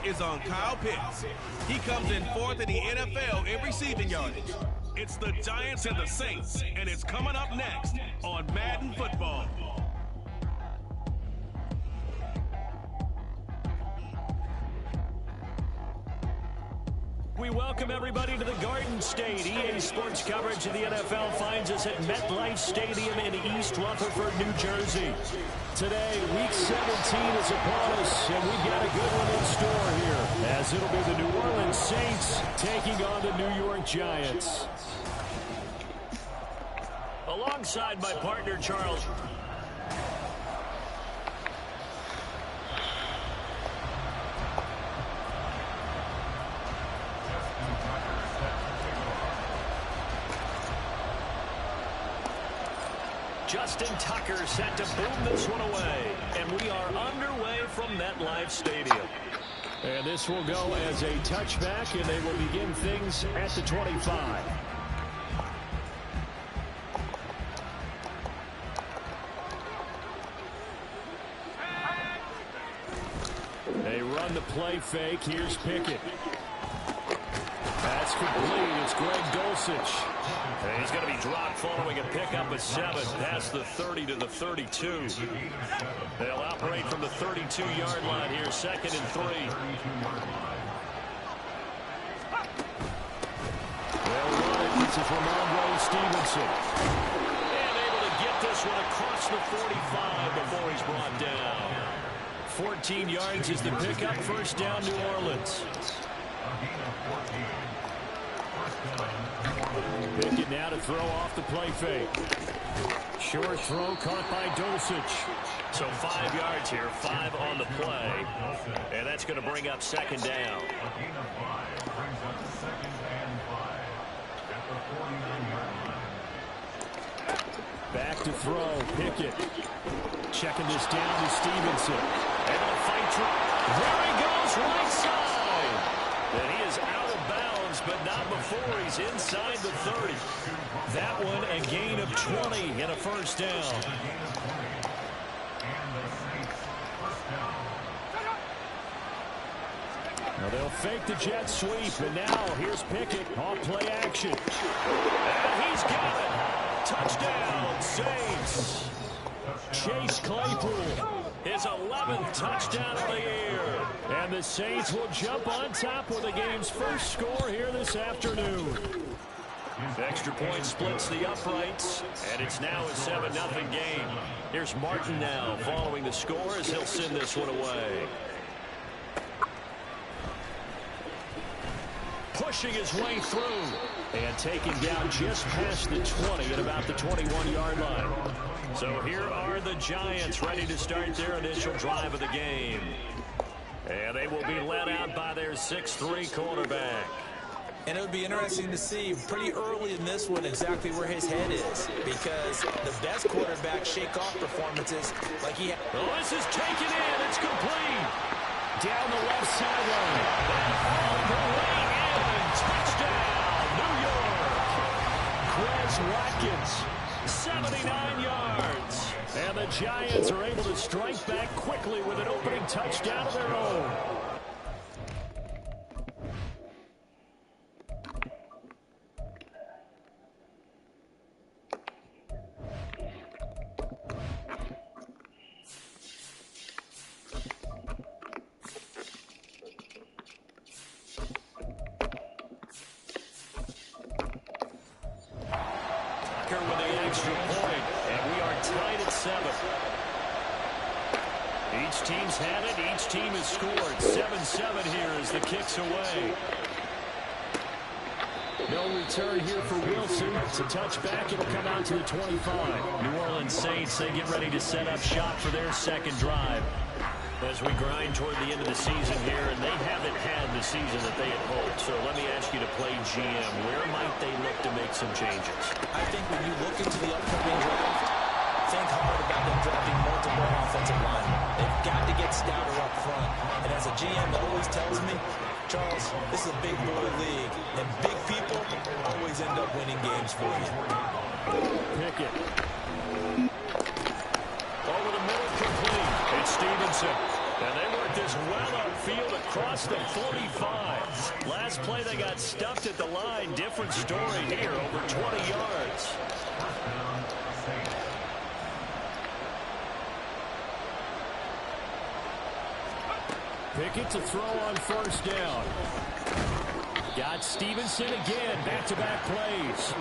is on Kyle Pitts. He comes in fourth in the NFL in receiving yardage. It's the Giants and the Saints, and it's coming up next on Madden Football. We welcome everybody to the Garden State. EA Sports coverage of the NFL finds us at MetLife Stadium in East Rutherford, New Jersey. Today, Week 17 is upon us, and we've got a good one in store here, as it'll be the New Orleans Saints taking on the New York Giants. Alongside my partner, Charles. Justin Tucker set to boom this one away. And we are underway from MetLife Stadium. And this will go as a touchback, and they will begin things at the 25. They run the play fake. Here's Pickett. That's complete. It's Greg Dulcich. And he's going to be dropped following a pickup of 7 past the 30 to the 32. They'll operate from the 32-yard line here, 2nd and 3. They'll run it. This is Ramondre Stevenson. And able to get this one across the 45 before he's brought down. 14 yards is the pickup. First down, New Orleans. Pickett now to throw off the play fake. Short throw caught by Dulcich. So 5 yards here, 5 on the play. And that's going to bring up 2nd down. Back to throw, Pickett. Checking this down to Stevenson. Able to fight through. There he goes, right side. And he is out of bounds, but not before he's inside the 30. That one a gain of 20 and a first down. Now they'll fake the jet sweep, and now here's Pickett off play action. And he's got it. Touchdown, Saints. Chase Claypool. His 11th touchdown of the year. And the Saints will jump on top with the game's first score here this afternoon. Extra point splits the uprights, and it's now a 7-0 game. Here's Martin now following the score as he'll send this one away. Pushing his way through and taking down just past the 20 at about the 21-yard line. So here are the Giants ready to start their initial drive of the game. And they will be led out by their 6'3" quarterback. And it would be interesting to see pretty early in this one exactly where his head is, because the best quarterback shake off performances like he had. Oh, this is taken in. It's complete. Down the left sideline. All the way in. Touchdown, New York. Quez Watkins, 79 yards. And the Giants are able to strike back quickly with an opening touchdown of their own. With the extra point, and we are tied at 7. Each team's had it. Each team has scored. 7-7 here as the kick's away. No return here for Wilson. It's a touchback. It'll come out to the 25. New Orleans Saints, they get ready to set up shop for their second drive. As we grind toward the end of the season here, and they haven't had the season that they had hoped. So let me ask you to play GM. Where might they look to make some changes? I think when you look into the upcoming draft, think hard about them drafting multiple offensive linemen. They've got to get stouter up front. And as a GM, that always tells me, Charles, this is a big boy league, and big people always end up winning games for you. Pickett. Over the middle, complete. It's Stevenson. And they work get this well upfield across the 45. Last play they got stuffed at the line. Different story here, over 20 yards. Pickett to throw on first down. Got Stevenson again, back-to-back plays.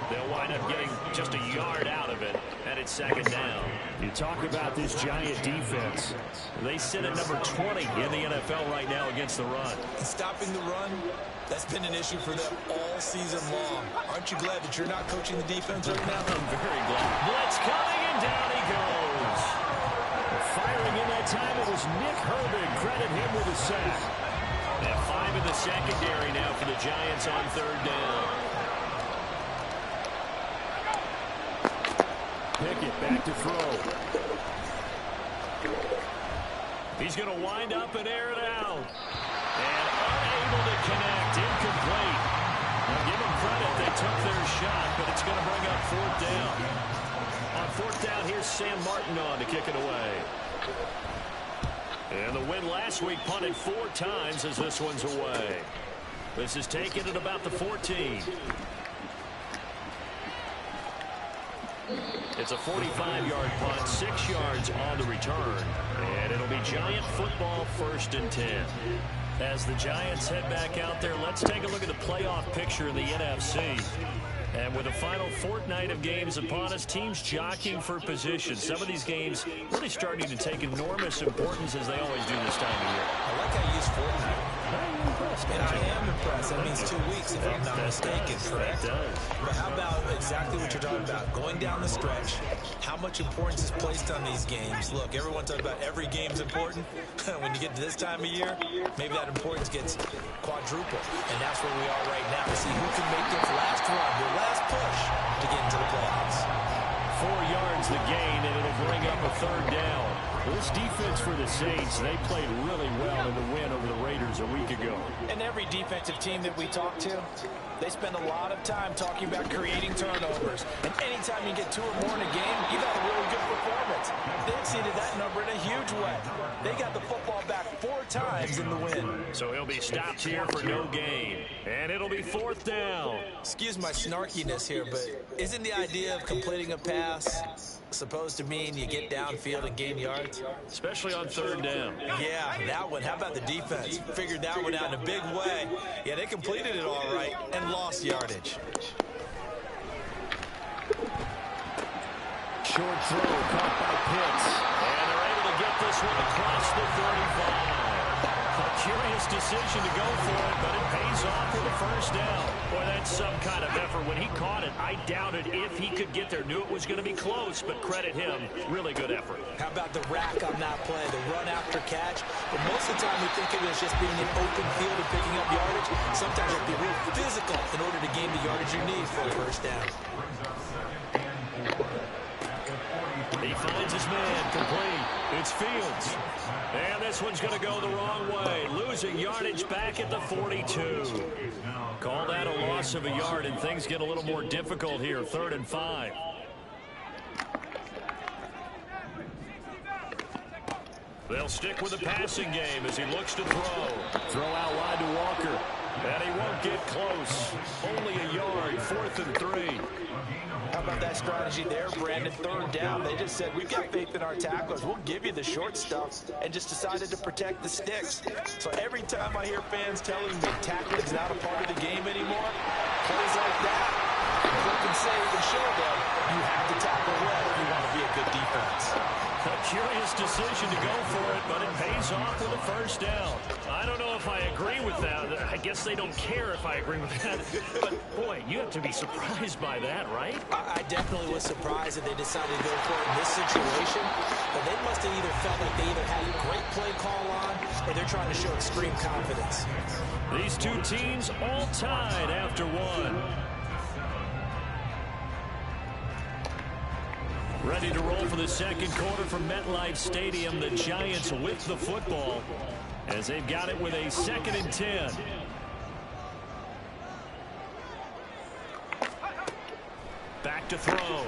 They'll wind up getting just a yard out of it, and it's second down. You talk about this Giant defense. They sit at number 20 in the NFL right now against the run. Stopping the run, that's been an issue for them all season long. Aren't you glad that you're not coaching the defense right now? I'm very glad. Blitz coming, and down he goes. Firing in that time, it was Nick Herbig. Credit him with a sack. They have 5 in the secondary now for the Giants on third down. Pickett back to throw. He's going to wind up and air it out. And unable to connect. Incomplete. Now give them credit. They took their shot, but it's going to bring up fourth down. On fourth down, here's Sam Martin on to kick it away. And the win last week punted 4 times as this one's away. This is taken at about the 14. It's a 45-yard punt, 6 yards on the return. And it'll be Giant football, 1st and 10. As the Giants head back out there, let's take a look at the playoff picture in the NFC. And with the final fortnight of games upon us, teams jockeying for position. Some of these games really starting to take enormous importance as they always do this time of year. I like how you use fortnight. I'm impressed. And I am impressed. That means 2 weeks, if I'm not mistaken, correct? That does. But how about exactly what you're talking about? Going down the stretch, how much importance is placed on these games? Look, everyone talks about every game's important. When you get to this time of year, maybe that importance gets quadrupled. And that's where we are right now to see who can make this last run, the last push to get into the playoffs. 4 yards the gain, and it'll bring up a third down. This defense for the Saints, they played really well in the win over the Raiders a week ago. And every defensive team that we talk to, they spend a lot of time talking about creating turnovers. And anytime you get 2 or more in a game, you've had a really good performance. They exceeded that number in a huge way. They got the football back 4 times in the win. So he'll be stopped here for no gain. And it'll be 4th down. Excuse my snarkiness here, but isn't the idea of completing a pass supposed to mean you get downfield and gain yards? Especially on third down. Yeah, that one. How about the defense? Figured that one out in a big way. Yeah, they completed it all right and lost yardage. Short throw caught by Pitts. And they're able to get this one across the 35. A curious decision to go for it, but it pays off for the first down. Boy, that's some kind of effort. When he caught it, I doubted if he could get there. Knew it was going to be close, but credit him. Really good effort. How about the rack on that play, the run after catch? But most of the time we think of it as just being in open field and picking up yardage. Sometimes you have to be real physical in order to gain the yardage you need for a first down. He finds his man, complete. It's Fields. And this one's going to go the wrong way. Losing yardage back at the 42. Call that a loss of a yard, and things get a little more difficult here. 3rd and 5. They'll stick with the passing game as he looks to throw. Throw out wide to Walker. And he won't get close. Only a yard, 4th and 3. How about that strategy there, Brandon? 3rd down. They just said, we've got faith in our tacklers. We'll give you the short stuff, and just decided to protect the sticks. So every time I hear fans telling me tackling's not a part of the game anymore, plays like that, click and save and show them you have to tackle well if you want to be a good defense. A curious decision to go for it, but it pays off with a first down. I don't know if I agree with that. I guess they don't care if I agree with that. But, boy, you have to be surprised by that, right? I definitely was surprised that they decided to go for it in this situation. But they must have either felt like they either had a great play call on or they're trying to show extreme confidence. These 2 teams all tied after 1. Ready to roll for the second quarter from MetLife Stadium. The Giants with the football as they've got it with a 2nd and 10. Back to throw.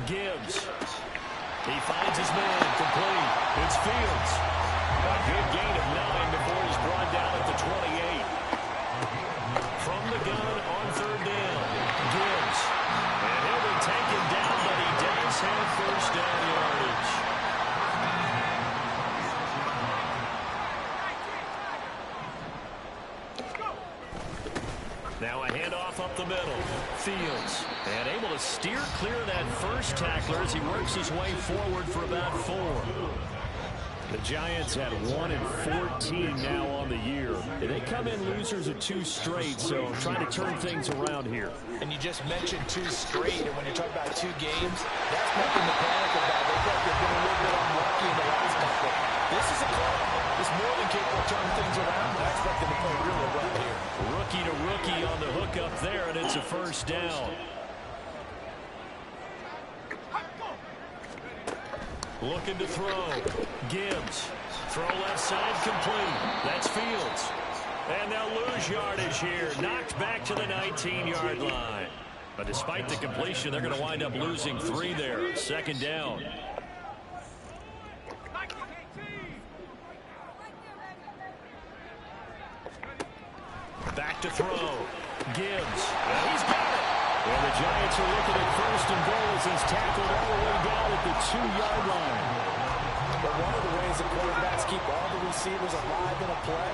Gibbs. He finds his man, complete. It's Fields. A good gain of 9 before he's brought down at the 28. From the gun on third down, Gibbs. And he'll be taken down, but he does have first down yardage. Now a handoff up the middle. Fields. And able to steer clear of that first tackler as he works his way forward for about 4. The Giants had 1-14 now on the year. They come in losers of 2 straight, so trying to turn things around here. And you just mentioned 2 straight, and when you're talking about 2 games, that's nothing to panic about. They felt they've been a little bit unlucky in the last couple. This is a club that's more than capable of turning things around, but I expect them to play really well here. Rookie to rookie on the hook up there, and it's a first down. Looking to throw. Gibbs. Throw left side complete. That's Fields. And they'll lose yardage here. Knocked back to the 19-yard line. But despite the completion, they're going to wind up losing 3 there. Second down. Back to throw. Gibbs. He's got it. And the Giants are looking at first and goal as he's tackled all the way down at the 2-yard line. But one of the ways that quarterbacks keep all the receivers alive in a play,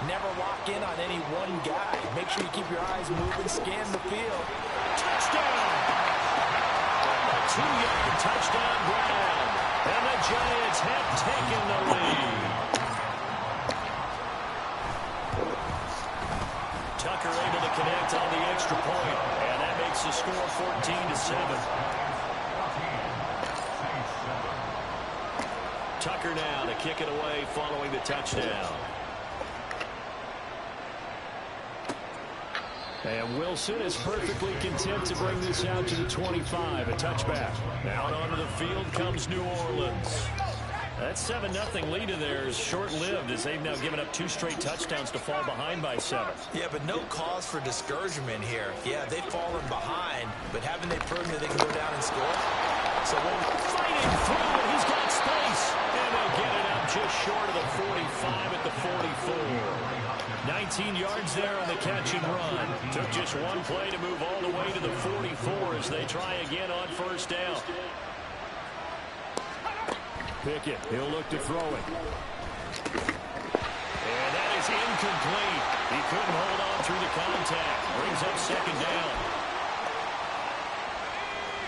never lock in on any one guy. Make sure you keep your eyes moving, scan the field. Touchdown! A 2-yard touchdown Brown. And the Giants have taken the lead. Tucker able to connect on the extra point. And that makes the score 14-7. Tucker now to kick it away following the touchdown. And Wilson is perfectly content to bring this out to the 25, a touchback. Out onto the field comes New Orleans. That 7-0 lead of theirs short-lived as they've now given up 2 straight touchdowns to fall behind by 7. Yeah, but no cause for discouragement here. Yeah, they've fallen behind, but haven't they proven that they can go down and score? So when fighting through it, he's got space. And they'll get it up just short of the 45 at the 44. 19 yards there on the catch and run. Took just 1 play to move all the way to the 44 as they try again on first down. Pickett, he'll look to throw it. And that is incomplete. He couldn't hold on through the contact. Brings up second down.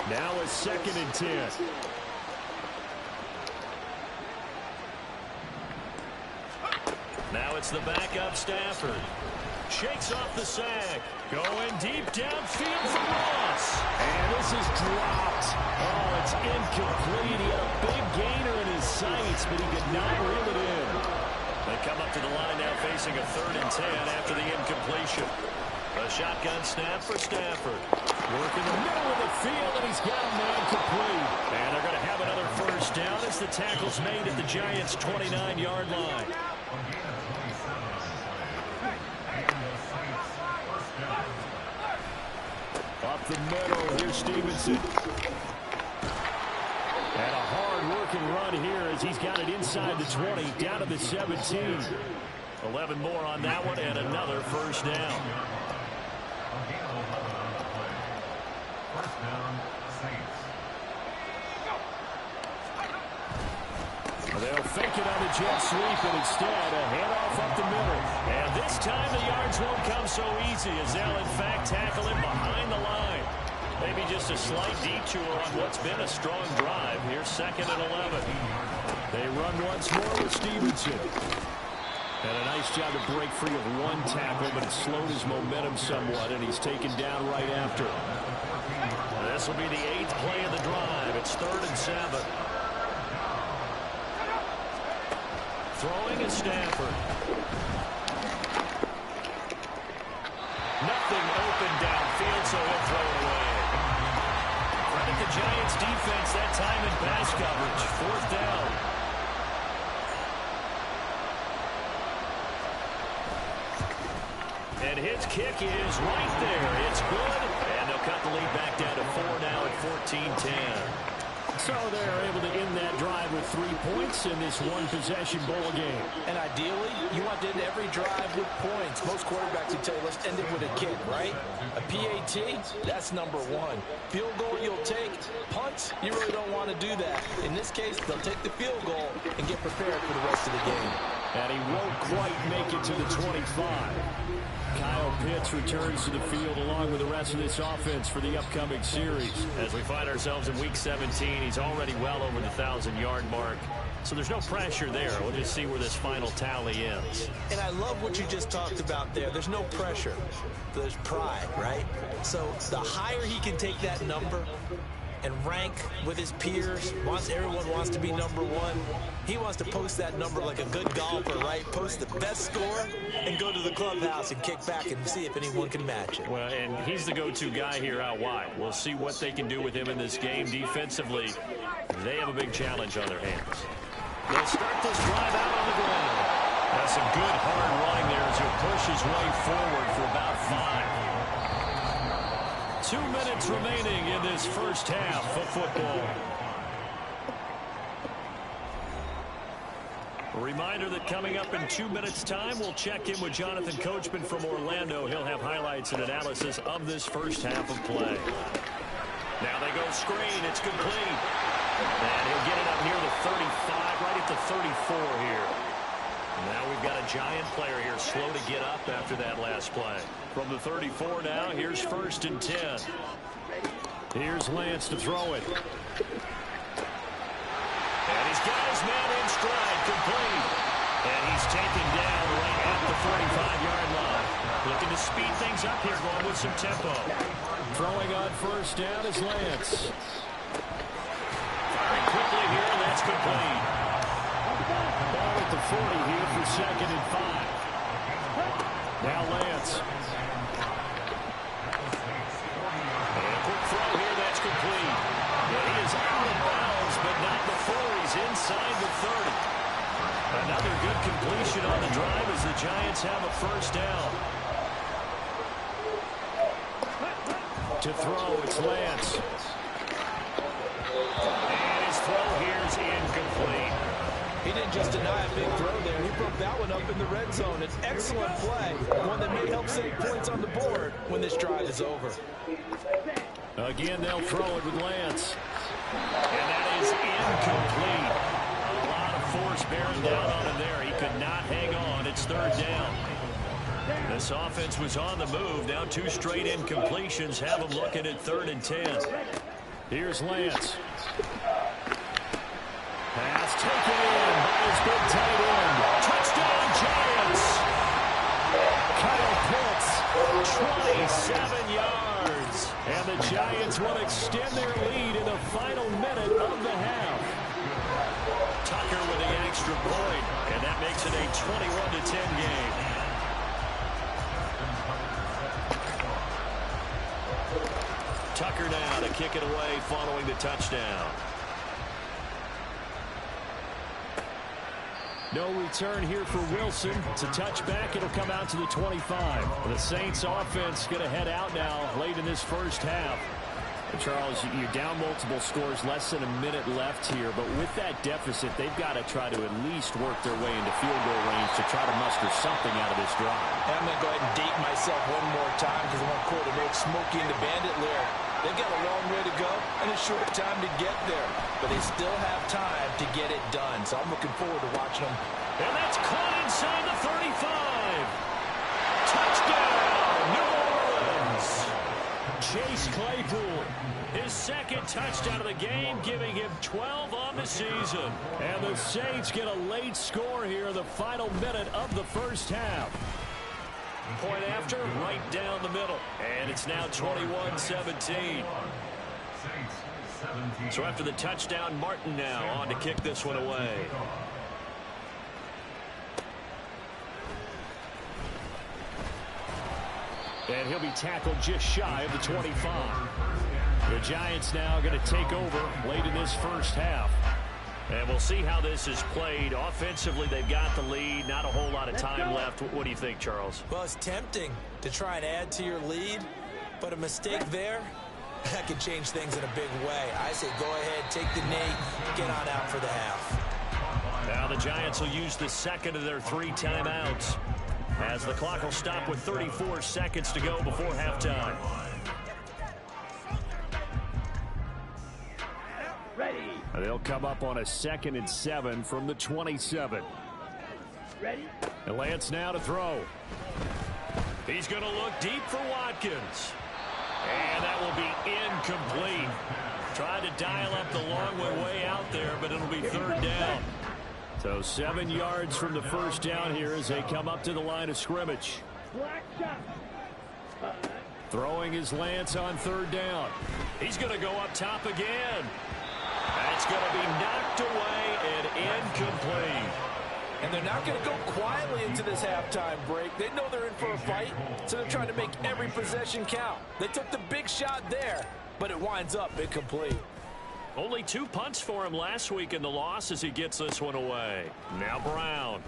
Now a 2nd and 10. Now it's the backup Stafford. Shakes off the sack. Going deep downfield for Ross. And this is dropped. Oh, it's incomplete. He had a big gainer in his sights, but he could not reel it in. They come up to the line now facing a 3rd and 10 after the incompletion. A shotgun snap for Stafford. Working the middle of the field, and he's got a man complete. And they're going to have another first down as the tackle's made at the Giants' 29-yard line. Up the middle, here's Stevenson. And a hard-working run here as he's got it inside the 20, down to the 17. 11 more on that one, and another first down. They'll fake it on the jet sweep, and instead a handoff up the middle. And this time the yards won't come so easy as they'll in fact tackle him behind the line. Maybe just a slight detour on what's been a strong drive. Here's 2nd and 11. They run once more with Stevenson. And a nice job to break free of 1 tackle, but it slowed his momentum somewhat, and he's taken down right after. This will be the 8th play of the drive. It's 3rd and 7. Throwing is Stafford. Nothing open downfield, so he'll throw it away. Credit the Giants defense that time in pass coverage. 4th down. And his kick is right there. It's good. And they'll cut the lead back down to 4 now at 14-10. So they're able to end that drive with 3 points in this one-possession ball game. And ideally, you want to end every drive with points. Most quarterbacks would tell you, let's end it with a kick, right? A PAT, that's number one. Field goal you'll take. Punts, you really don't want to do that. In this case, they'll take the field goal and get prepared for the rest of the game. And he won't quite make it to the 25. Kyle Pitts returns to the field along with the rest of this offense for the upcoming series. As we find ourselves in Week 17, he's already well over the 1,000-yard mark. So there's no pressure there. We'll just see where this final tally ends. And I love what you just talked about there. There's no pressure. There's pride, right? So the higher he can take that number and rank with his peers, everyone wants to be number one. He wants to post that number like a good golfer, right? Post the best score and go to the clubhouse and kick back and see if anyone can match it. Well, and he's the go-to guy here out wide. We'll see what they can do with him in this game. Defensively, they have a big challenge on their hands. They'll start this drive out on the ground. That's a good hard line there as he'll push his way forward for about 5. 2 minutes remaining in this first half of football. A reminder that coming up in 2 minutes' time, we'll check in with Jonathan Coachman from Orlando. He'll have highlights and analysis of this first half of play. Now they go screen. It's complete. And he'll get it up near the 35, right at the 34 here. Now we've got a giant player here, slow to get up after that last play. From the 34 now, here's 1st and 10. Here's Lance to throw it. And he's got his man in stride, complete. And he's taken down right at the 45-yard line. Looking to speed things up here, going with some tempo. Throwing on 1st down is Lance. Firing quickly here, and that's complete. Ball at the 40 here for 2nd and 5. Now Lance. And a quick throw here, that's complete. And he is out of bounds, but not before he's inside the 30. Another good completion on the drive as the Giants have a 1st down. To throw, it's Lance. And his throw here is incomplete. He didn't just deny a big throw there. He broke that one up in the red zone. An excellent play, one that may help save points on the board when this drive is over. Again, they'll throw it with Lance. And that is incomplete. A lot of force bearing down on him there. He could not hang on. It's 3rd down. This offense was on the move. Now 2 straight incompletions have them looking at 3rd and 10. Here's Lance. Pass taken in by his big tight end. Touchdown, Giants! Kyle Pitts. 27 yards. And the Giants will extend their lead in the final minute of the half. Tucker with the extra point, and that makes it a 21-10 game. Tucker now to kick it away following the touchdown. No return here for Wilson. It's a touchback. It'll come out to the 25. The Saints offense going to head out now late in this first half. Charles, you're down multiple scores, less than a minute left here, but with that deficit, they've got to try to at least work their way into field goal range to try to muster something out of this drive. And I'm going to go ahead and date myself one more time because I want to quote an old Smokey and the Bandit lyric. They've got a long way to go and a short time to get there, but they still have time to get it done. So I'm looking forward to watching them. And that's caught inside the 35. Touchdown, New Orleans. Chase Claypool. His 2nd touchdown of the game, giving him 12 on the season. And the Saints get a late score here in the final minute of the first half. Point after, right down the middle. And it's now 21-17. So after the touchdown, Martin now on to kick this one away. And he'll be tackled just shy of the 25. The Giants now going to take over late in this first half. And we'll see how this is played. Offensively, they've got the lead. Not a whole lot of time left. What do you think, Charles? Well, it's tempting to try and add to your lead, but a mistake there That can change things in a big way. I say go ahead, take the knee, get on out for the half. Now the Giants will use the second of their 3 timeouts, as the clock will stop with 34 seconds to go before halftime. They'll come up on a 2nd and 7 from the 27. And Lance now to throw. He's going to look deep for Watkins. And that will be incomplete. Tried to dial up the long way out there, but it'll be 3rd down. So 7 yards from the first down here as they come up to the line of scrimmage. Throwing is Lance on 3rd down. He's going to go up top again. That's going to be knocked away and incomplete. And they're not going to go quietly into this halftime break. They know they're in for a fight, so they're trying to make every possession count. They took the big shot there, but it winds up incomplete. Only 2 punts for him last week in the loss as he gets this one away. Now Brown.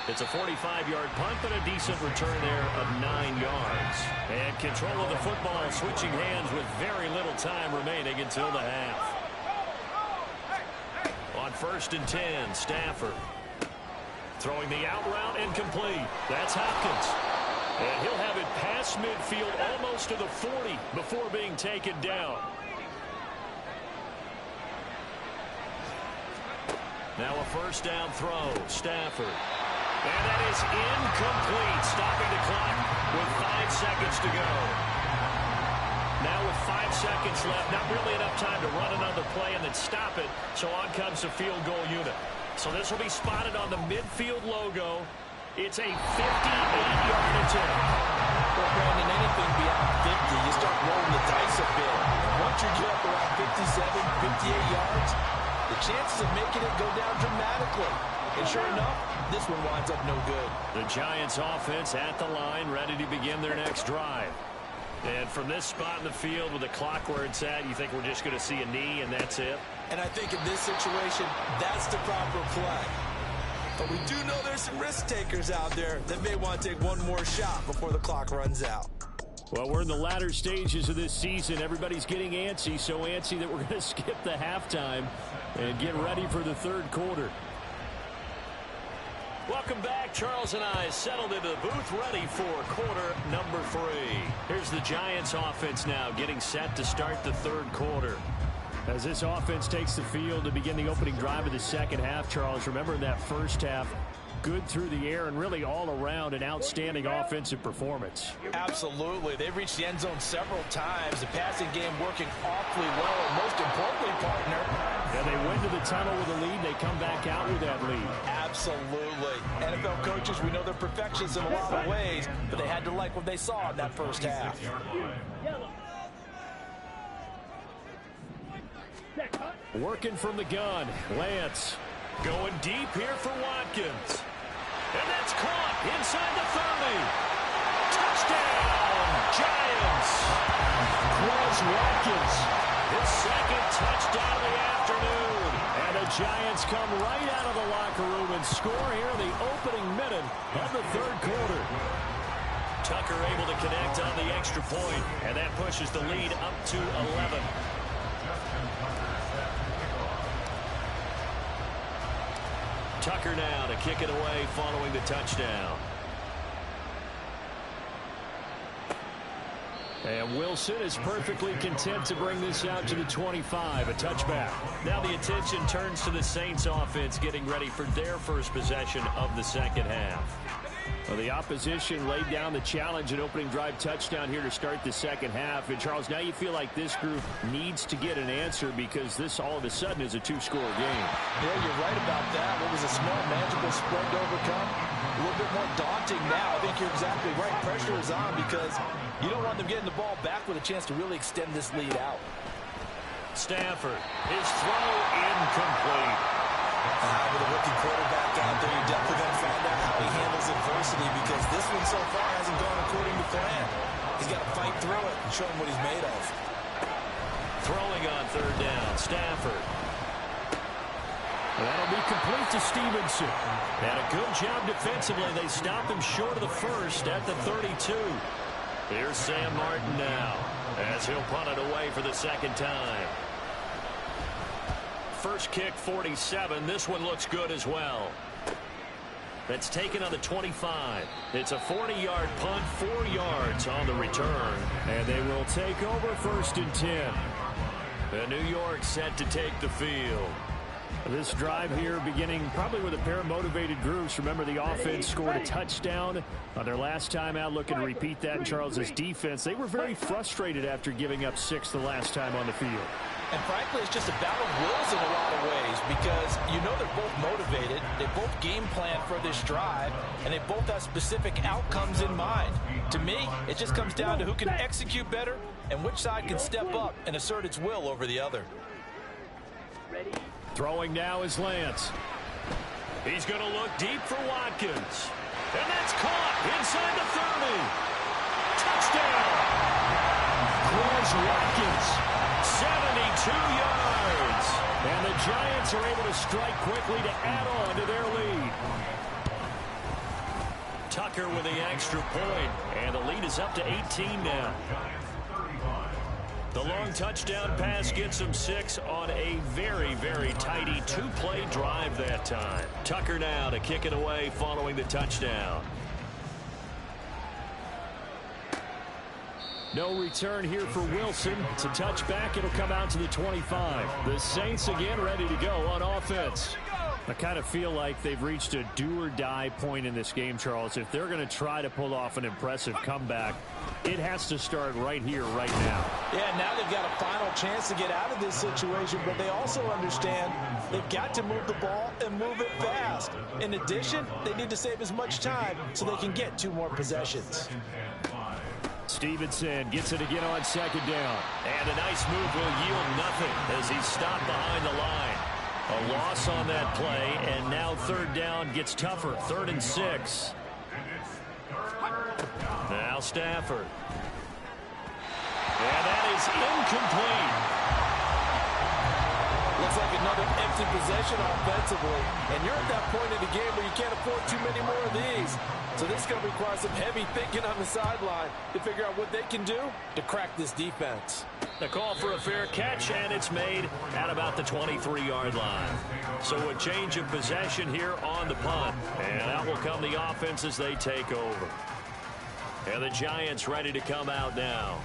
It's a 45-yard punt, but a decent return there of 9 yards. And control of the football switching hands with very little time remaining until the half. On 1st and 10, Stafford. Throwing the out route incomplete. That's Hopkins. And he'll have it past midfield almost to the 40 before being taken down. Now a 1st down throw. Stafford. And that is incomplete. Stopping the clock with 5 seconds to go. Now with 5 seconds left, not really enough time to run another play and then stop it. So on comes the field goal unit. So this will be spotted on the midfield logo. It's a 58-yard attempt. Well, Brandon, anything beyond 50, you start rolling the dice a bit. Once you get up around 57, 58 yards, the chances of making it go down dramatically. And sure enough, this one winds up no good. The Giants offense at the line, ready to begin their next drive. And from this spot in the field with the clock where it's at, you think we're just going to see a knee and that's it? And I think in this situation, that's the proper play. But we do know there's some risk takers out there that may want to take one more shot before the clock runs out. Well, we're in the latter stages of this season. Everybody's getting antsy, so antsy that we're going to skip the halftime and get ready for the 3rd quarter. Welcome back. Charles and I settled into the booth ready for quarter number 3. Here's the Giants offense now getting set to start the 3rd quarter. As this offense takes the field to begin the opening drive of the 2nd half, Charles, remember in that first half, good through the air and really all around an outstanding offensive performance. Absolutely. They've reached the end zone several times. The passing game working awfully well. And most importantly, partner, yeah, they went to the tunnel with a lead. They come back out with that lead. Absolutely. NFL coaches, we know they're perfectionists in a lot of ways, but they had to like what they saw in that first half. Working from the gun, Lance. Going deep here for Watkins. And that's caught inside the 30. Touchdown, Giants. Quez Watkins. His 2nd touchdown of the afternoon. And the Giants come right out of the locker room and score here in the opening minute of the 3rd quarter. Tucker able to connect on the extra point, and that pushes the lead up to 11. Tucker now to kick it away following the touchdown. And Wilson is perfectly content to bring this out to the 25, a touchback. Now the attention turns to the Saints offense getting ready for their first possession of the 2nd half. Well, the opposition laid down the challenge and opening drive touchdown here to start the 2nd half. And, Charles, now you feel like this group needs to get an answer because this all of a sudden is a 2-score game. Yeah, you're right about that. What was a small, manageable spread to overcome? A little bit more daunting now. I think you're exactly right. Pressure is on because you don't want them getting the ball back with a chance to really extend this lead out. Stafford, his throw incomplete. With a rookie quarterback out there, you're definitely going to find out how he handles adversity because this one so far hasn't gone according to plan. He's got to fight through it and show him what he's made of. Throwing on 3rd down, Stafford. That'll be complete to Stevenson. And a good job defensively. They stopped him short of the 1st at the 32. Here's Sam Martin now as he'll punt it away for the second time. First kick 47. This one looks good as well. That's taken on the 25. It's a 40-yard punt, 4 yards on the return. And they will take over 1st and 10. And New York set to take the field. This drive here beginning probably with a pair of motivated groups. Remember, the offense scored a touchdown on their last time out. Looking to repeat that in Charles's defense. They were very frustrated after giving up 6 the last time on the field. And frankly, it's just a battle of wills in a lot of ways because you know they're both motivated. They both game plan for this drive, and they both have specific outcomes in mind. To me, it just comes down to who can execute better and which side can step up and assert its will over the other. Throwing now is Lance. He's going to look deep for Watkins. And that's caught inside the 30. Touchdown! Quez Watkins. 72 yards. And the Giants are able to strike quickly to add on to their lead. Tucker with the extra point. And the lead is up to 18 now. The long touchdown pass gets him 6 on a very, very tidy 2-play drive that time. Tucker now to kick it away following the touchdown. No return here for Wilson. It's a touchback. It'll come out to the 25. The Saints again ready to go on offense. I kind of feel like they've reached a do-or-die point in this game, Charles. If they're going to try to pull off an impressive comeback, it has to start right here, right now. Yeah, now they've got a final chance to get out of this situation, but they also understand they've got to move the ball and move it fast. In addition, they need to save as much time so they can get 2 more possessions. Stevenson gets it again on 2nd down. And a nice move will yield nothing as he's stopped behind the line. A loss on that play, and now 3rd down gets tougher. 3rd and 6. Now Stafford. And that is incomplete. Looks like another empty possession offensively. And you're at that point in the game where you can't afford too many more of these. So this is going to require some heavy thinking on the sideline to figure out what they can do to crack this defense. The call for a fair catch, and it's made at about the 23-yard line. So a change of possession here on the punt. And out will come the offense as they take over. And the Giants ready to come out now.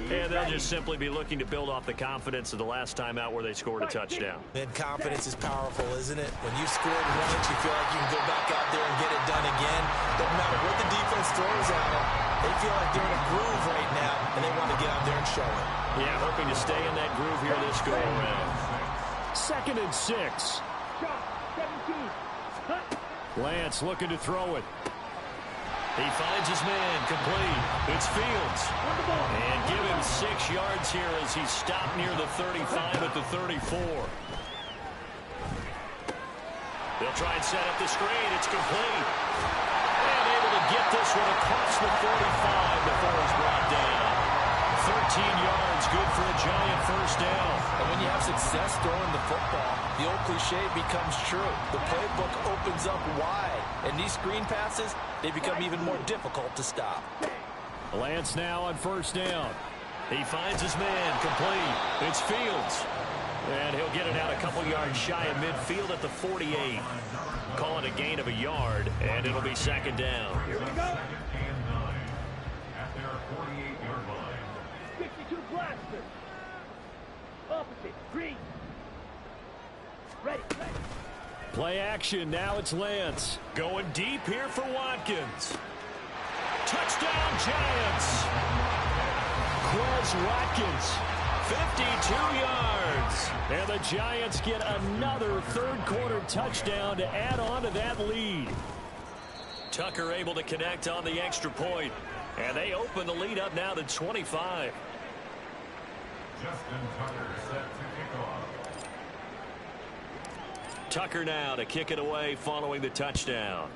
And they'll just simply be looking to build off the confidence of the last time out where they scored a touchdown. And confidence is powerful, isn't it? When you scored once, you feel like you can go back out there and get it done again. Doesn't matter what the defense throws at them. They feel like they're in a groove right now, and they want to get out there and show it. Yeah, hoping to stay in that groove here this go-around. 2nd and 6. Lance looking to throw it. He finds his man, complete. It's Fields. And give him 6 yards here as he's stopped near the 35 at the 34. They'll try and set up the screen. It's complete. And able to get this one across the 45 before it's brought down. 13 yards, good for a Giant 1st down. And when you have success throwing the football, the old cliche becomes true. The playbook opens up wide. And these screen passes, they become even more difficult to stop. Lance now on 1st down. He finds his man, complete. It's Fields. And he'll get it out a couple yards shy of midfield at the 48. Call it a gain of a yard, and it'll be 2nd down. Here we go. At their 48-yard line. 52 blaster. Opposite. Green. Ready. Play action. Now it's Lance. Going deep here for Watkins. Touchdown, Giants. Quez Watkins. 52 yards. And the Giants get another 3rd quarter touchdown to add on to that lead. Tucker able to connect on the extra point. And they open the lead up now to 25. Justin Tucker set to kick off. Tucker now to kick it away following the touchdown.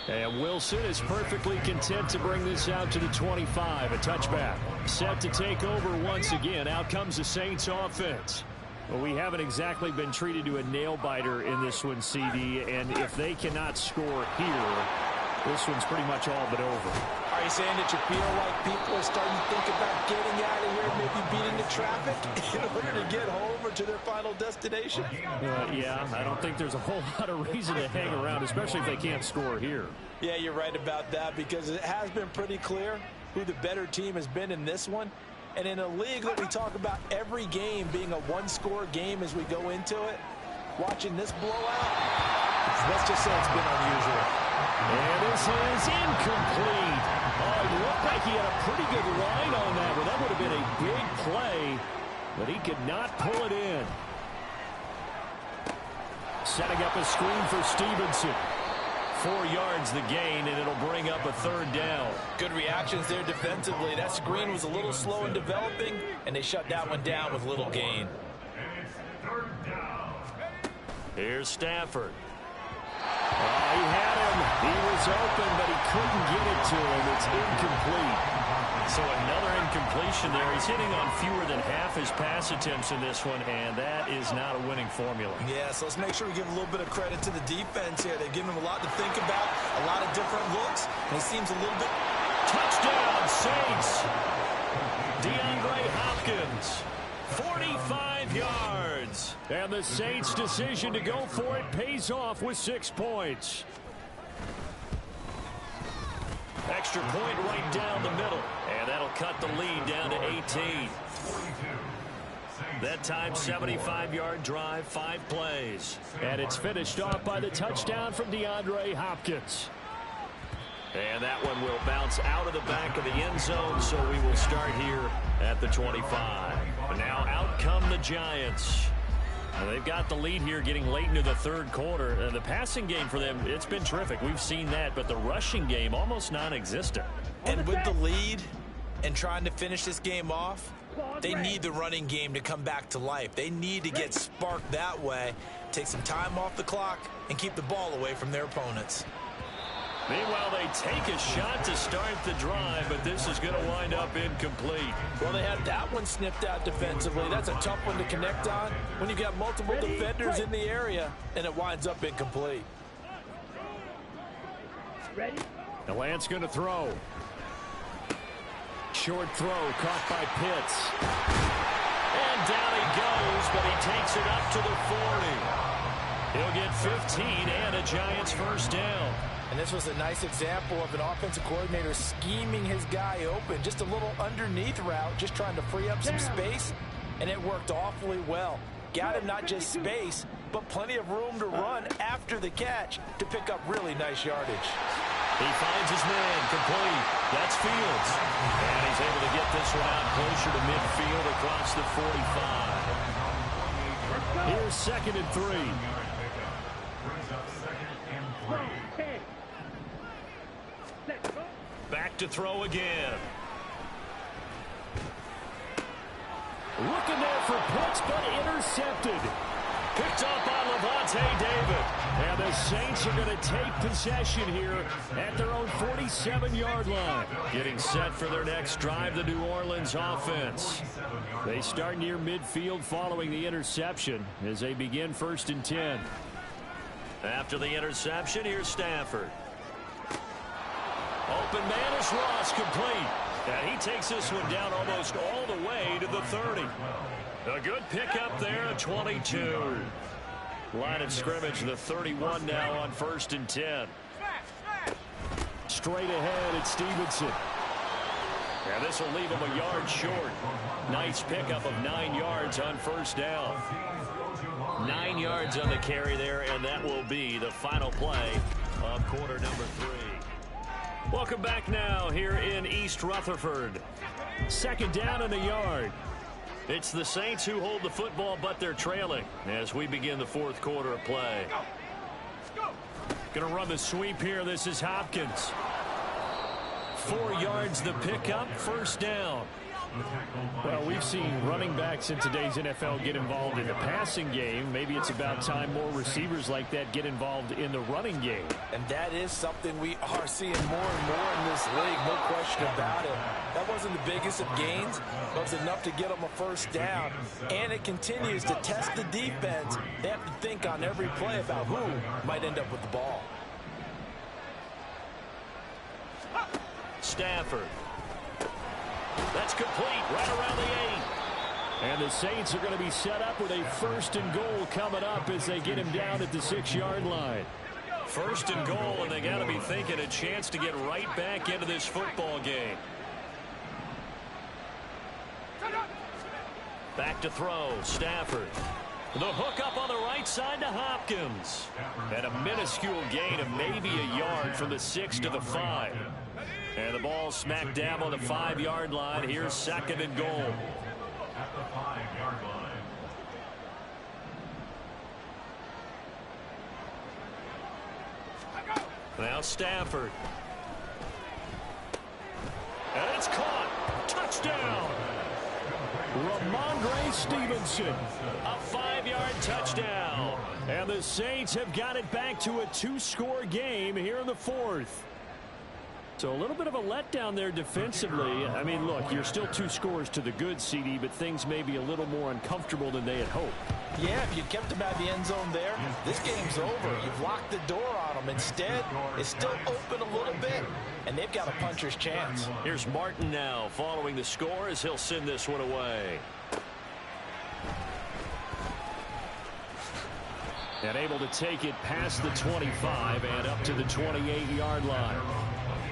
And Wilson is perfectly content to bring this out to the 25. A touchback. Set to take over once again. Out comes the Saints offense. Well, we haven't exactly been treated to a nail-biter in this one, CD. And if they cannot score here, this one's pretty much all but over. Are you saying that you feel like people are starting to think about getting out of here, maybe beating the traffic in order to get home or to their final destination? Yeah, I don't think there's a whole lot of reason to hang around, especially if they can't score here. Yeah, you're right about that, because it has been pretty clear who the better team has been in this one. And in a league that we talk about every game being a one-score game as we go into it, watching this blowout, let's just say it's been unusual. And this is incomplete. Oh, it looked like he had a pretty good line on that one. That would have been a big play, but he could not pull it in. Setting up a screen for Stevenson. 4 yards the gain, and it'll bring up a third down. Good reactions there defensively. That screen was a little slow in developing, and they shut that one down with little gain. Here's Stafford. He had him. He was open, but he couldn't get it to him. It's incomplete. So another incompletion there. He's hitting on fewer than half his pass attempts in this one, and that is not a winning formula. Yeah, so let's make sure we give a little bit of credit to the defense here. They've given him a lot to think about, a lot of different looks, and it seems a little bit... Touchdown, Saints! DeAndre Hopkins, 45 yards. And the Saints' decision to go for it pays off with 6 points. Extra point right down the middle, and that'll cut the lead down to 18. That time, 75-yard drive, 5 plays. And it's finished off by the touchdown from DeAndre Hopkins. And that one will bounce out of the back of the end zone, so we will start here at the 25. But now out come the Giants. Well, they've got the lead here getting late into the third quarter. The passing game for them, it's been terrific. We've seen that, but the rushing game almost non-existent. And with the lead and trying to finish this game off, they need the running game to come back to life. They need to get sparked that way, take some time off the clock, and keep the ball away from their opponents. Meanwhile, they take a shot to start the drive, but this is going to wind up incomplete. Well, they had that one snipped out defensively. That's a tough one to connect on when you've got multiple defenders in the area, and it winds up incomplete. Ready? The Lance going to throw. Short throw caught by Pitts. And down he goes, but he takes it up to the 40. He'll get 15 and a Giants first down. And this was a nice example of an offensive coordinator scheming his guy open. Just a little underneath route, just trying to free up some space, and it worked awfully well. Got him not just space, but plenty of room to run after the catch to pick up really nice yardage. He finds his man, complete. That's Fields. And he's able to get this one out closer to midfield across the 45. Here's 2nd and 3. Back to throw again. Looking there for Pitts, but intercepted. Picked up by Levante David. And the Saints are going to take possession here at their own 47-yard line. Getting set for their next drive, the New Orleans offense. They start near midfield following the interception as they begin 1st and 10. After the interception, here's Stafford. Open man is Ross, complete. And he takes this one down almost all the way to the 30. A good pickup there at 22. Line of scrimmage, the 31 now on 1st and 10. Straight ahead, it's Stevenson. And this will leave him a yard short. Nice pickup of 9 yards on 1st down. 9 yards on the carry there, and that will be the final play of quarter number 3. Welcome back now here in East Rutherford. 2nd down and a yard. It's the Saints who hold the football, but they're trailing as we begin the 4th quarter of play. Going to run the sweep here. This is Hopkins. 4 yards the pickup, 1st down. Well, we've seen running backs in today's NFL get involved in the passing game. Maybe it's about time more receivers like that get involved in the running game. And that is something we are seeing more and more in this league, no question about it. That wasn't the biggest of gains, but it was enough to get them a 1st down. And it continues to test the defense. They have to think on every play about who might end up with the ball. Stafford. That's complete right around the 8. And the Saints are going to be set up with a 1st and goal coming up as they get him down at the 6-yard line. 1st and goal, and they got to be thinking a chance to get right back into this football game. Back to throw, Stafford. The hook up on the right side to Hopkins. And a minuscule gain of maybe a yard from the 6 to the 5. And the ball smack dab on the 5-yard line. Here's 2nd and goal. At the 5-yard line. Now Stafford. And it's caught. Touchdown. Ramondre Stevenson. A 5-yard touchdown. And the Saints have got it back to a 2-score game here in the 4th. So a little bit of a letdown there defensively. I mean, look, you're still 2 scores to the good, CD, but things may be a little more uncomfortable than they had hoped. Yeah, if you kept them at the end zone there, this game's over. You've locked the door on them. Instead, it's still open a little bit, and they've got a puncher's chance. Here's Martin now following the score as he'll send this one away. And able to take it past the 25 and up to the 28-yard line.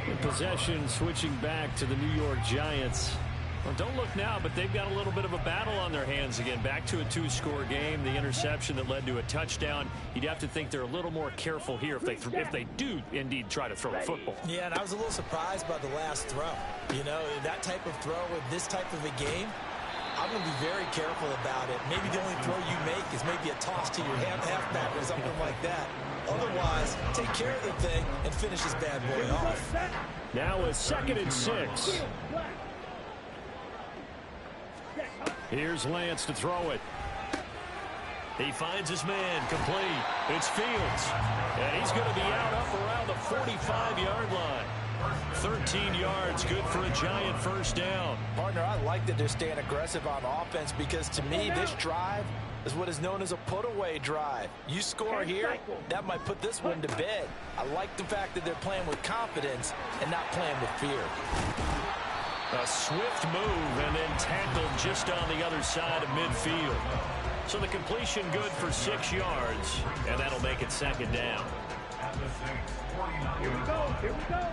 In possession switching back to the New York Giants. Well, don't look now, but they've got a little bit of a battle on their hands again. Back to a 2-score game. The interception that led to a touchdown. You'd have to think they're a little more careful here if they do indeed try to throw the football. Yeah, and I was a little surprised by the last throw. You know, that type of throw with this type of a game, I'm going to be very careful about it. Maybe the only throw you make is maybe a toss to your halfback or something like that. Otherwise, take care of the thing and finish this bad boy off. Now a 2nd and 6. Here's Lance to throw it. He finds his man, complete. It's Fields. And he's going to be out up around the 45-yard line. 13 yards, good for a Giant 1st down. Partner, I like that they're staying aggressive on offense because to me, this drive is what is known as a put-away drive. You score here, that might put this one to bed. I like the fact that they're playing with confidence and not playing with fear. A swift move and then tackled just on the other side of midfield. So the completion good for 6 yards, and that'll make it 2nd down. Here we go. Here we go.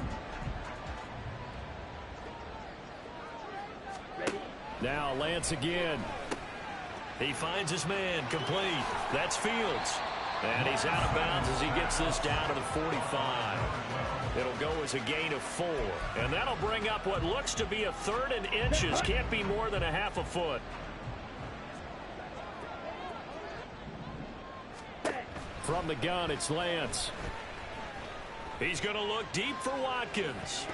Now Lance again. He finds his man, complete. That's Fields. And he's out of bounds as he gets this down to the 45. It'll go as a gain of 4. And that'll bring up what looks to be a 3rd and inches. Can't be more than a half a foot. From the gun, it's Lance. He's going to look deep for Watkins.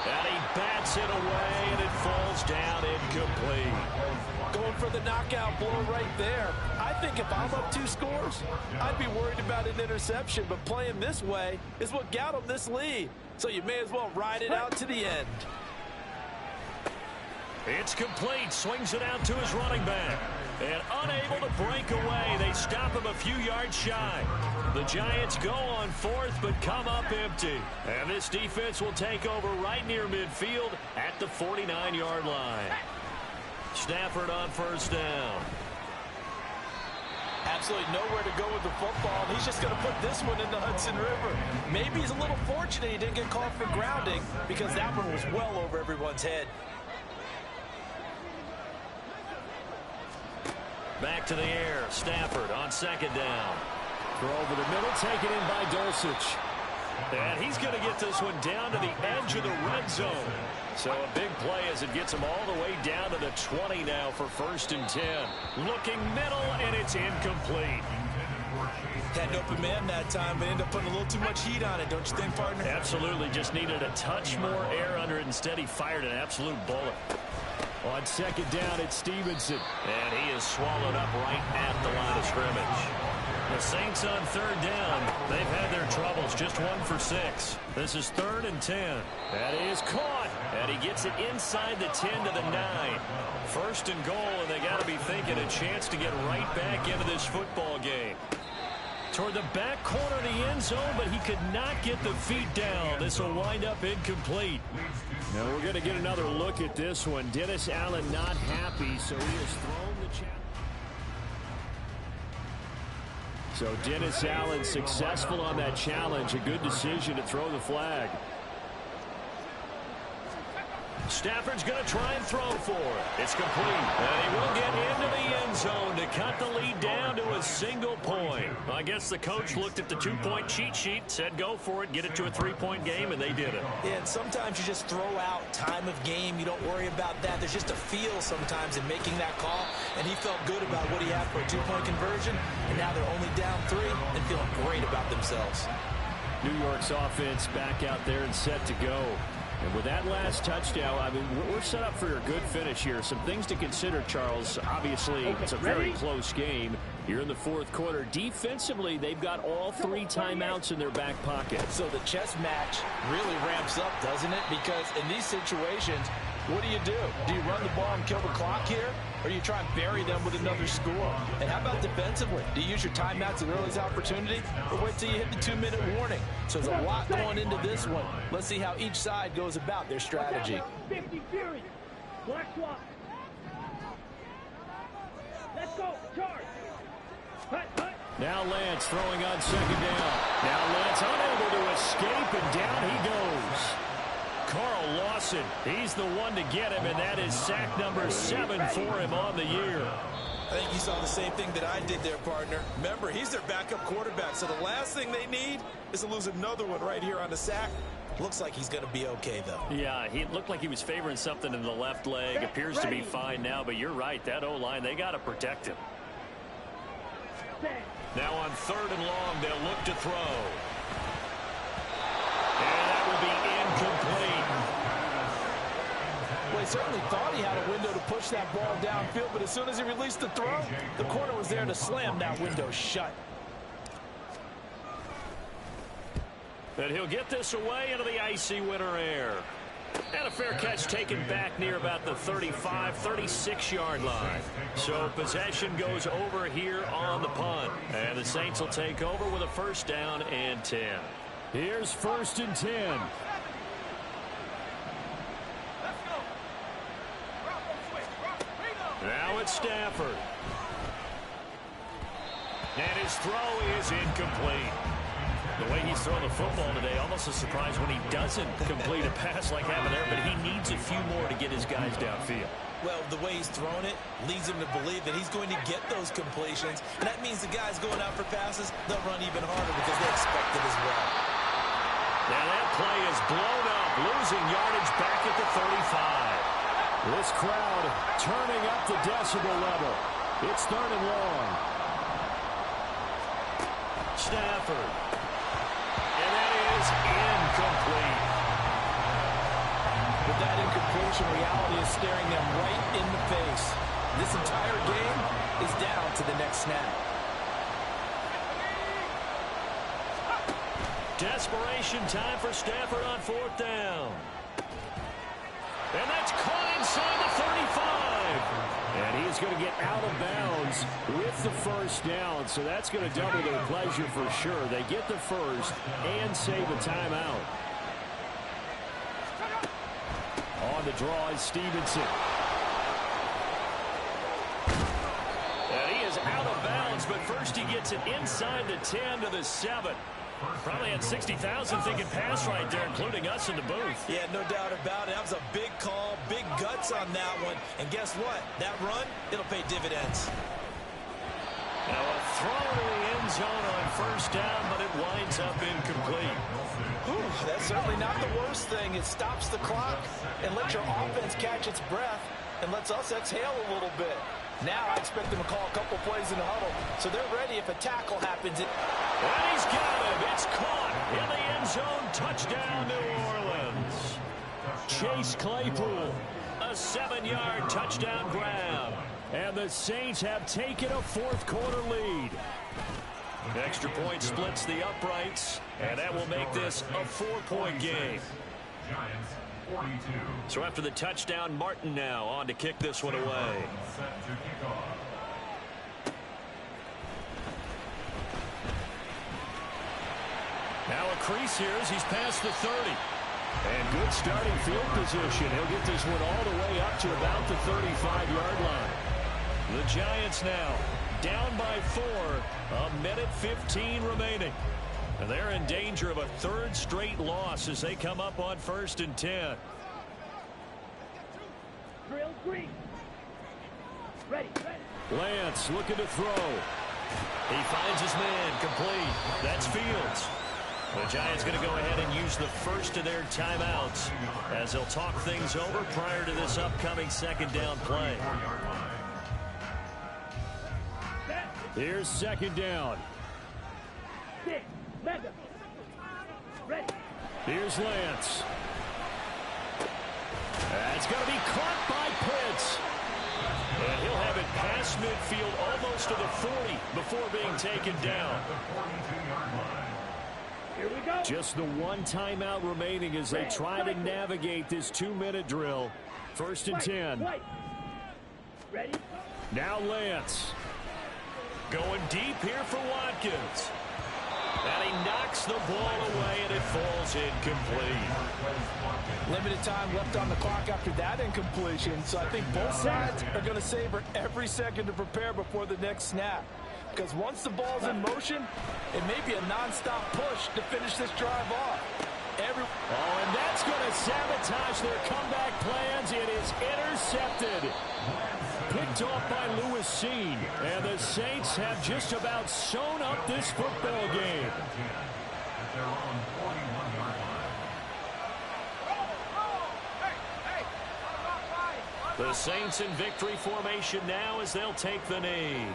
And he bats it away, and it falls down incomplete. Going for the knockout blow right there. I think if I'm up 2 scores, I'd be worried about an interception, but playing this way is what got them this lead. So you may as well ride it out to the end. It's complete. Swings it out to his running back. And unable to break away. They stop him a few yards shy. The Giants go on 4th, but come up empty. And this defense will take over right near midfield at the 49-yard line. Stafford on 1st down. Absolutely nowhere to go with the football. He's just going to put this one in the Hudson River. Maybe he's a little fortunate he didn't get called for grounding because that one was well over everyone's head. Back to the air. Stafford on 2nd down. Throw over the middle, taken in by Dulcich. And he's going to get this one down to the edge of the red zone. So a big play as it gets him all the way down to the 20 now for 1st and 10. Looking middle, and it's incomplete. Had an open man that time, but ended up putting a little too much heat on it, don't you think, partner? Absolutely. Just needed a touch more air under it. Instead, he fired an absolute bullet. On 2nd down, it's Stevenson. And he is swallowed up right at the line of scrimmage. The Saints on 3rd down. They've had their troubles. Just 1 for 6. This is 3rd and 10. That is caught. And he gets it inside the 10 to the 9. 1st and goal, and they got to be thinking a chance to get right back into this football game. Toward the back corner of the end zone, but he could not get the feet down. This will wind up incomplete. Now we're going to get another look at this one. Dennis Allen not happy, so he has thrown the challenge. So Dennis Allen successful on that challenge. A good decision to throw the flag. Stafford's going to try and throw for it. It's complete. And he will get into the end zone to cut the lead down to a single point. I guess the coach looked at the two-point cheat sheet, said go for it, get it to a three-point game, and they did it. Yeah, and sometimes you just throw out time of game. You don't worry about that. There's just a feel sometimes in making that call, and he felt good about what he had for a two-point conversion, and now they're only down 3 and feeling great about themselves. New York's offense back out there and set to go. And with that last touchdown, I mean, we're set up for a good finish here. Some things to consider, Charles. Obviously, it's a very close game. Here in the fourth quarter, defensively, they've got all 3 timeouts in their back pocket. So the chess match really ramps up, doesn't it? Because in these situations, what do? Do you run the ball and kill the clock here? Or you try and bury them with another score? And how about defensively? Do you use your timeouts at earliest opportunity? Or wait till you hit the 2-minute warning? So there's a lot going into this one. Let's see how each side goes about their strategy. 50 Fury. Black swap. Let's go. Charge. Hut, hut. Now Lance throwing on second down. Now Lance unable to escape, and down he goes. Carl Lawson, he's the one to get him, and that is sack number 7 for him on the year. I think you saw the same thing that I did there, partner. Remember, he's their backup quarterback, so the last thing they need is to lose another one right here on the sack. Looks like he's going to be okay, though. Yeah, he looked like he was favoring something in the left leg. Appears to be fine now, but you're right. That O-line, they got to protect him. Now on 3rd and long, they'll look to throw. And that will be incomplete. Well, he certainly thought he had a window to push that ball downfield, but as soon as he released the throw, the corner was there to slam that window shut. And he'll get this away into the icy winter air. And a fair catch taken back near about the 35, 36-yard line. So possession goes over here on the punt. And the Saints will take over with a 1st down and 10. Here's 1st and 10. Now it's Stafford. And his throw is incomplete. The way he's throwing the football today, almost a surprise when he doesn't complete a pass like happened there, but he needs a few more to get his guys downfield. Well, the way he's thrown it leads him to believe that he's going to get those completions, and that means the guys going out for passes, they'll run even harder because they expect it as well. Now that play is blown up, losing yardage back at the 35. This crowd turning up the decibel level. It's 3rd and long. Stafford. And that is incomplete. With that incompletion, reality is staring them right in the face. This entire game is down to the next snap. Desperation time for Stafford on 4th down. And that's caught inside the 35. And he's going to get out of bounds with the 1st down. So that's going to double their pleasure for sure. They get the 1st and save a timeout. On the draw is Stevenson. And he is out of bounds, but first he gets it inside the 10 to the 7. Probably had 60,000 thinking pass right there, including us in the booth. Yeah, no doubt about it. That was a big call, big guts on that one. And guess what? That run, it'll pay dividends. Now a throw to the end zone on 1st down, but it winds up incomplete. Whew, that's certainly not the worst thing. It stops the clock and lets your offense catch its breath and lets us exhale a little bit. Now I expect them to call a couple plays in the huddle, so they're ready if a tackle happens. And he's got him. It's caught in the end zone. Touchdown, New Orleans. Chase Claypool, a 7-yard touchdown grab. And the Saints have taken a 4th quarter lead. Extra point splits the uprights, and that will make this a 4-point game. So after the touchdown, Martin now on to kick this one away. Now a crease here as he's past the 30. And good starting field position. He'll get this one all the way up to about the 35-yard line. The Giants now down by 4. A minute 15 remaining. And they're in danger of a third straight loss as they come up on 1st and 10. Drill green. Ready. Lance looking to throw. He finds his man complete. That's Fields. The Giants going to go ahead and use the first of their timeouts as they'll talk things over prior to this upcoming 2nd down play. Here's 2nd down. Ready. Here's Lance. That's going to be caught by Pitts. And he'll have it past midfield almost to the 40 before being taken down. Here we go. Just the one timeout remaining as they try to navigate this 2-minute drill. 1st and 10. Ready. Now Lance. Going deep here for Watkins. And he knocks the ball away, and it falls incomplete. Limited time left on the clock after that incompletion, so I think both sides are going to savor every second to prepare before the next snap. Because once the ball's in motion, it may be a nonstop push to finish this drive off. And that's going to sabotage their comeback plans. It is intercepted. Picked off by Lewis Seen. And the Saints have just about sewn up this football game. The Saints in victory formation now as they'll take the knee.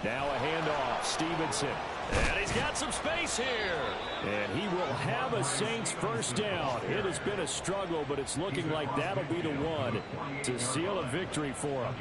Now a handoff, Stevenson. And he's got some space here. And he will have a Saints 1st down. It has been a struggle, but it's looking like that'll be the one to seal a victory for him.